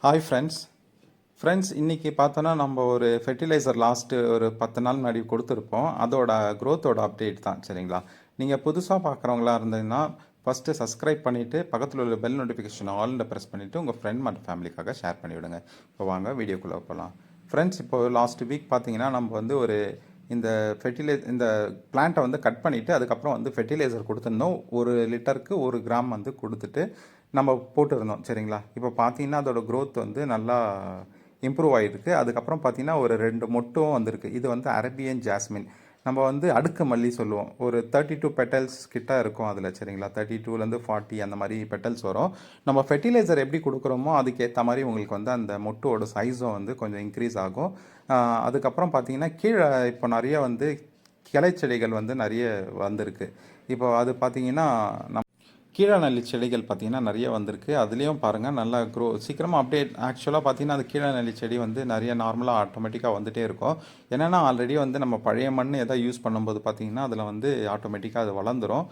Hi friends இன்றைக்கி பார்த்தோன்னா நம்ம ஒரு ஃபெர்டிலைசர் லாஸ்ட்டு ஒரு 10 நாள் முன்னாடி கொடுத்துருப்போம். அதோட க்ரோத்தோட அப்டேட் தான். சரிங்களா? நீங்கள் புதுசாக பார்க்குறவங்களா இருந்ததுன்னா ஃபஸ்ட்டு சப்ஸ்கிரைப் பண்ணிவிட்டு பக்கத்தில் உள்ள பெல் நோட்டிஃபிகேஷன் ஆல்னு ப்ரெஸ் பண்ணிவிட்டு உங்கள் ஃப்ரெண்ட் மற்றும் ஃபேமிலிக்காக ஷேர் பண்ணிவிடுங்க. இப்போ வாங்க வீடியோக்குள்ளே போகலாம். ஃப்ரெண்ட்ஸ், இப்போ லாஸ்ட் வீக் பார்த்தீங்கன்னா நம்ம வந்து இந்த இந்த பிளான்ட்டை வந்து கட் பண்ணிவிட்டு அதுக்கப்புறம் வந்து ஃபெர்டிலைசர் கொடுத்துருந்தோம். 1 லிட்டருக்கு 1 கிராம் வந்து கொடுத்துட்டு நம்ம போட்டுருந்தோம். சரிங்களா? இப்போ பார்த்தீங்கன்னா அதோட க்ரோத் வந்து நல்லா இம்ப்ரூவ் ஆகிருக்கு. அதுக்கப்புறம் பார்த்தீங்கன்னா ஒரு 2 மொட்டும் வந்திருக்கு. இது வந்து அரேபியன் ஜாஸ்மின். நம்ம வந்து அடுக்கு மல்லி சொல்லுவோம். ஒரு 32 பெட்டல்ஸ் கிட்ட இருக்கும் அதில். சரிங்களா? 32லேருந்து 40 அந்த மாதிரி பெட்டல்ஸ் வரும். நம்ம ஃபெர்டிலைசர் எப்படி கொடுக்குறோமோ அதுக்கேற்ற மாதிரி உங்களுக்கு வந்து அந்த மொட்டோட சைஸும் வந்து கொஞ்சம் இன்க்ரீஸ் ஆகும். அதுக்கப்புறம் பார்த்தீங்கன்னா கீழே இப்போ நிறைய வந்து கிளை செடிகள் வந்து நிறைய வந்திருக்கு. இப்போ அது பார்த்தீங்கன்னா கீழநெல்லி செடிகள் பார்த்திங்கன்னா நிறைய வந்திருக்கு. அதுலேயும் பாருங்கள் நல்லா சீக்கிரமாக அப்டேட். ஆக்சுவலாக பார்த்திங்கன்னா அது கீழநெல்லி செடி வந்து நிறைய நார்மலாக ஆட்டோமேட்டிக்காக வந்துகிட்டே இருக்கும். என்னென்னா ஆல்ரெடி வந்து நம்ம பழைய மண் எதாவது யூஸ் பண்ணும்போது பார்த்திங்கன்னா அதில் வந்து ஆட்டோமேட்டிக்காக அது வளர்ந்துடும்.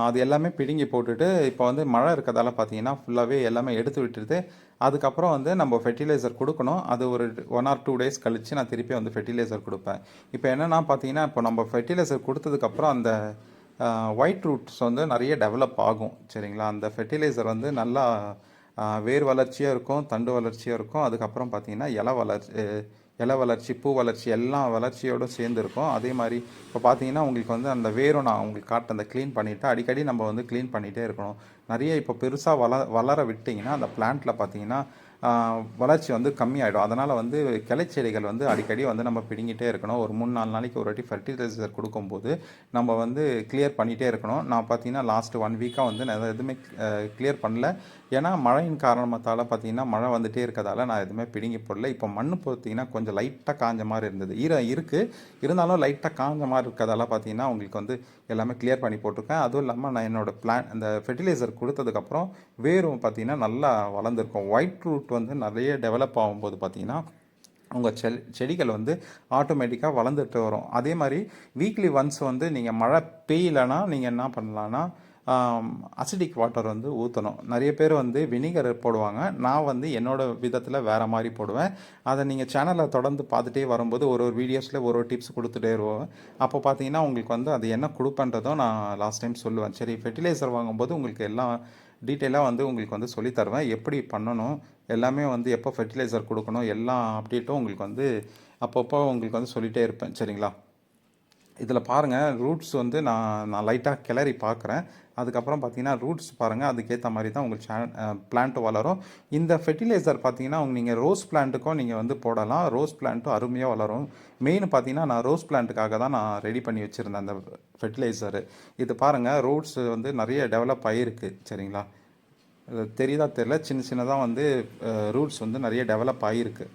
அது எல்லாமே பிடுங்கி போட்டுட்டு இப்போ வந்து மழை இருக்கிறதால பார்த்திங்கன்னா ஃபுல்லாகவே எல்லாமே எடுத்து விட்டுருது. அதுக்கப்புறம் வந்து நம்ம ஃபெர்டிலைசர் கொடுக்கணும். அது ஒரு 1 or 2 days கழித்து நான் திருப்பி வந்து ஃபெர்டிலைசர் கொடுப்பேன். இப்போ என்னென்னா பார்த்திங்கன்னா இப்போ நம்ம ஃபெர்டிலைசர் கொடுத்ததுக்கப்புறம் அந்த ஒயிட் ரூட்ஸ் வந்து நிறைய டெவலப் ஆகும். சரிங்களா? அந்த ஃபெர்டிலைசர் வந்து நல்லா வேர் வளர்ச்சியாக இருக்கும், தண்டு வளர்ச்சியாக இருக்கும். அதுக்கப்புறம் பார்த்திங்கன்னா இலை வளர்ச்சி, பூ வளர்ச்சி எல்லா வளர்ச்சியோடு சேர்ந்துருக்கும். அதே மாதிரி இப்போ பார்த்தீங்கன்னா உங்களுக்கு வந்து அந்த வேரும் நான் உங்களுக்கு அந்த க்ளீன் பண்ணிவிட்டு அடிக்கடி நம்ம வந்து க்ளீன் பண்ணிகிட்டே இருக்கணும். நிறைய இப்போ பெருசாக வளர விட்டிங்கன்னா அந்த பிளான்ட்டில் பார்த்தீங்கன்னா வளர்ச்சி வந்து கம்மியாயிடும். அதனால் வந்து கிளைச்செடிகள் வந்து அடிக்கடி வந்து நம்ம பிடுங்கிட்டே இருக்கணும். ஒரு 3-4 நாளைக்கு ஒரு வாட்டி ஃபெர்டிலைசர் கொடுக்கும்போது நம்ம வந்து கிளியர் பண்ணிகிட்டே இருக்கணும். நான் பார்த்தீங்கன்னா லாஸ்ட் 1 வீக்காக வந்து நான் எதுவுமே கிளியர் பண்ணல. ஏன்னா மழையின் காரணத்தால் பார்த்தீங்கன்னா மழை வந்துகிட்டே இருக்கிறதால நான் எதுவுமே பிடுங்கி போடல. இப்போ மண் பார்த்தீங்கன்னா கொஞ்சம் லைட்டாக காஞ்ச மாதிரி இருந்தது. இருக்குது, இருந்தாலும் லைட்டாக காஞ்ச மாதிரி இருக்கிறதால பார்த்தீங்கன்னா உங்களுக்கு வந்து எல்லாமே கிளியர் பண்ணி போட்டிருக்கேன். அதுவும் இல்லாமல் நான் என்னோடய அந்த ஃபெர்டிலைசர் கொடுத்ததுக்கப்புறம் வேரும் பார்த்தீங்கன்னா நல்லா வளர்ந்துருக்கும். ஒயிட் ரூட் வந்து நிறைய டெவலப் ஆகும்போது பார்த்தீங்கன்னா உங்கள் செடிகள் வந்து ஆட்டோமேட்டிக்காக வளர்ந்துட்டு வரும். அதே மாதிரி வீக்லி ஒன்ஸ் வந்து நீங்கள் மழை பெய்யலைன்னா நீங்கள் என்ன பண்ணலான்னா அசிடிக் வாட்டர் வந்து ஊற்றணும். நிறைய பேர் வந்து வினிகர் போடுவாங்க. நான் வந்து என்னோடய விதத்தில் வேறு மாதிரி போடுவேன். அதை நீங்கள் சேனலில் தொடர்ந்து பார்த்துட்டே வரும்போது ஒரு வீடியோஸில் ஒரு டிப்ஸ் கொடுத்துட்டே வருவோம். அப்போ பார்த்தீங்கன்னா உங்களுக்கு வந்து அது என்ன கொடுப்பன்றதும் நான் லாஸ்ட் டைம் சொல்லுவேன். சரி, ஃபெர்டிலைசர் வாங்கும்போது உங்களுக்கு எல்லாம் டீட்டெயிலாக வந்து உங்களுக்கு வந்து சொல்லித்தருவேன். எப்படி பண்ணணும், எல்லாமே வந்து எப்போ ஃபெர்டிலைசர் கொடுக்கணும், எல்லா அப்டேட்டும் உங்களுக்கு வந்து அப்பப்போ உங்களுக்கு வந்து சொல்லிகிட்டே இருப்பேன். சரிங்களா? இதில் பாருங்கள், ரூட்ஸ் வந்து நான் லைட்டாக கிளறி பார்க்குறேன். அதுக்கப்புறம் பார்த்தீங்கன்னா ரூட்ஸ் பாருங்கள், அதுக்கேற்ற மாதிரி தான் உங்களுக்கு பிளான்ட்டு வளரும். இந்த ஃபெர்டிலைசர் பார்த்தீங்கன்னா நீங்கள் ரோஸ் பிளான்ட்டுக்கும் நீங்கள் வந்து போடலாம். ரோஸ் பிளான்ட்டும் அருமையாக வளரும். மெயின் பார்த்தீங்கன்னா நான் ரோஸ் பிளான்ட்டுக்காக தான் நான் ரெடி பண்ணி வச்சுருந்தேன் அந்த ஃபெர்டிலைசரு. இது பாருங்கள், ரூட்ஸ் வந்து நிறைய டெவலப் ஆகிருக்கு. சரிங்களா? தெரியுதா தெரியல, சின்னதாக வந்து ரூட்ஸ் வந்து நிறைய டெவலப் ஆகிருக்கு.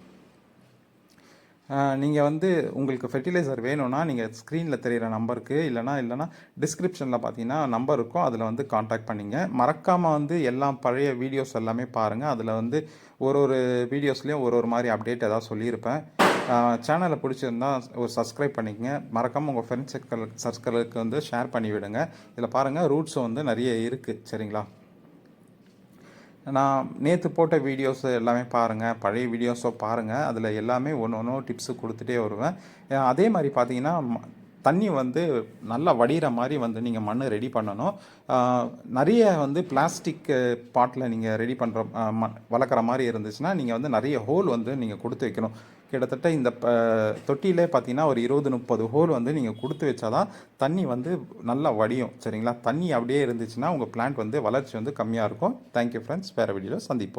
நீங்கள் வந்து உங்களுக்கு ஃபெர்டிலைசர் வேணும்னா நீங்கள் ஸ்க்ரீனில் தெரிகிற நம்பருக்கு இல்லைனா டிஸ்கிரிப்ஷனில் பார்த்தீங்கன்னா நம்பர் இருக்கும். அதில் வந்து காண்டாக்ட் பண்ணிங்க. மறக்காமல் வந்து எல்லாம் பழைய வீடியோஸ் எல்லாமே பாருங்கள். அதில் வந்து ஒரு வீடியோஸ்லேயும் ஒரு மாதிரி அப்டேட் ஏதாவது சொல்லியிருப்பேன். சேனலை பிடிச்சிருந்தா ஒரு சப்ஸ்கிரைப் பண்ணிக்கங்க. மறக்காமல் உங்கள் ஃப்ரெண்ட்ஸ் சர்க்கிளுக்கு வந்து ஷேர் பண்ணி விடுங்க. இதில் பாருங்கள், ரூட்ஸும் வந்து நிறைய இருக்குது. சரிங்களா? நான் நேற்று போட்ட வீடியோஸ் எல்லாமே பாருங்கள், பழைய வீடியோஸோ பாருங்கள். அதில் எல்லாமே ஒன்று டிப்ஸு கொடுத்துட்டே வருவேன். அதே மாதிரி பார்த்தீங்கன்னா தண்ணி வந்து நல்லா வடிகிற மாதிரி வந்து நீங்கள் மண் ரெடி பண்ணணும். நிறைய வந்து பிளாஸ்டிக் பாட்டில் நீங்கள் ரெடி பண்ணுற வளர்க்குற மாதிரி இருந்துச்சுன்னா நீங்கள் வந்து நிறைய ஹோல் வந்து நீங்கள் கொடுத்து வைக்கணும். கிட்டத்தட்ட இந்த தொட்டியிலே பார்த்தீங்கன்னா ஒரு 20-30 ஹோல் வந்து நீங்கள் கொடுத்து வச்சா தான் தண்ணி வந்து நல்லா வடியும். சரிங்களா? தண்ணி அப்படியே இருந்துச்சுன்னா உங்கள் பிளான்ட் வந்து வளர்ச்சி வந்து கம்மியாக இருக்கும். Thank you friends. வேறு வீடியோவில் சந்திப்போம்.